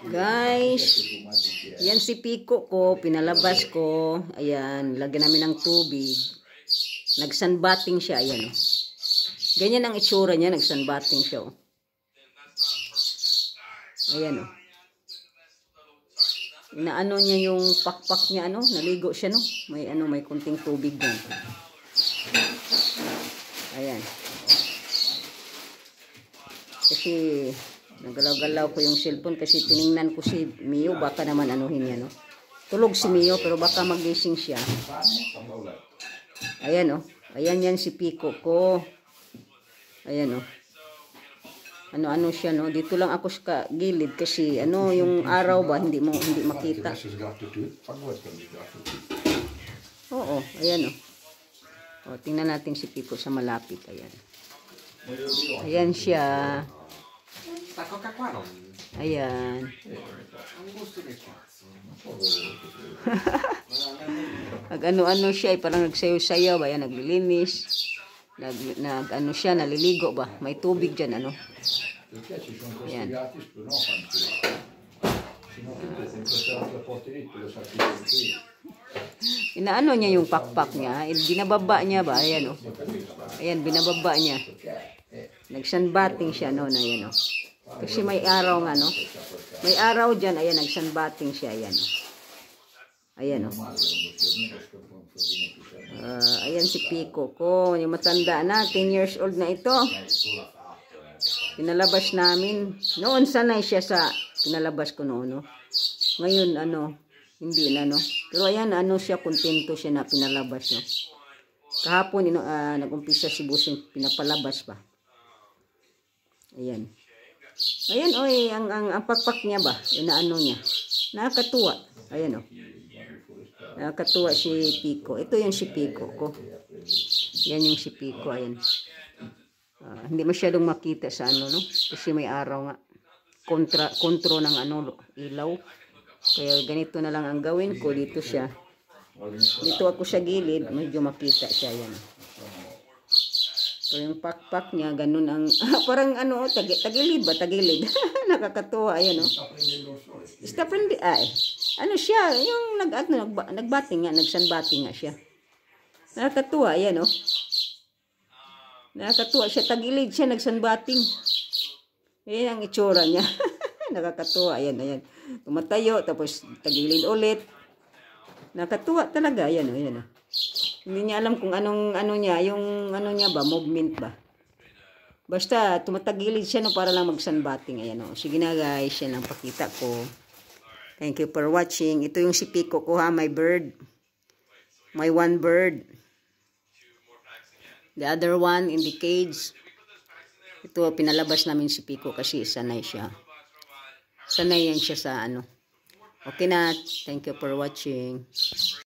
Guys, yan si Pico ko, pinalabas ko. Ayan, lagyan namin ng tubig. Nagsunbathing siya, ayan. Ganyan ang itsura niya, nagsunbathing siya. Oh. Ayan, oh. Inaano niya yung pakpak niya, ano, naligo siya, no? May kunting tubig doon. Ayan. Kasi nagalaw-galaw ko yung cellphone kasi tiningnan ko si Mio, baka naman anuhin niya, no? Tulog si Mio pero baka magising siya. Ayan, oh. Ayan yan si Pico ko. Ayan, oh. Ano siya, no? Dito lang ako sa gilid kasi ano, yung araw ba hindi makita. Oo, ayan, oh. O, tingnan natin si Pico sa malapit. Ayan. Ayan siya. Ayan. Ano siya, parang nagsayaw-sayaw. Ayan, naglilinis. Ano siya, naliligo ba? May tubig dyan, ano? Ayan. Inaano niya yung pakpak niya. Binababa niya ba? Ayan, oh. Ayan, binababa niya. Nagsunbathing siya, no? Ayan, oh. Kasi may araw nga, no? May araw dyan. Ayan, nagsunbathing siya. Ayan, oh. Ayan, oh. Ayan si Pico ko. Yung matanda na. 10 years old na ito. Pinalabas namin. Noon sanay siya sa pinalabas ko noon, no? Ngayon, ano, hindi na, no? Pero ayan, ano siya, kontento siya na pinalabas, no? Kahapon, nag-umpisa si Busing, pinapalabas pa. Ayan. Ayan, oy, ang pakpak niya ba? Inaano niya. Nakakatuwa. Ayan, oh. Nakakatuwa si Pico. Ito yung si Pico ko. Yan yung si Pico, ayan. Hindi masyadong makita sa ano, no? Kasi may araw nga. Kontro ng ano, ilaw. Kaya ganito na lang ang gawin ko. Dito siya. Dito ako sa gilid. Medyo makita siya, yan. So yung pakpak niya, ganun ang, parang ano, tagilid ba? Tagilid. Nakakatuwa, ayan, oh. Stafrendi, ano siya, yung nagbating nga, nagsunbathing nga siya. Nakakatuwa, ayan, oh. Nakakatuwa siya, tagilid siya, nagsunbathing. Ayan ang itsura niya. Nakakatuwa, ayan. Tumatayo, tapos tagilid ulit. Nakakatuwa talaga, ayan, oh. Hindi niya alam kung anong ano niya, yung ano niya ba, movement ba. Basta tumatagilid siya, no, para lang mag-sunbathing. Ayan, oh. Sige na guys, yan ang pakita ko. Thank you for watching. Ito yung si Pico ko, ha, my bird. My one bird. The other one in the cage. Ito, pinalabas namin si Pico kasi sanay siya. Sanay yan siya sa ano. Okay na. Thank you for watching.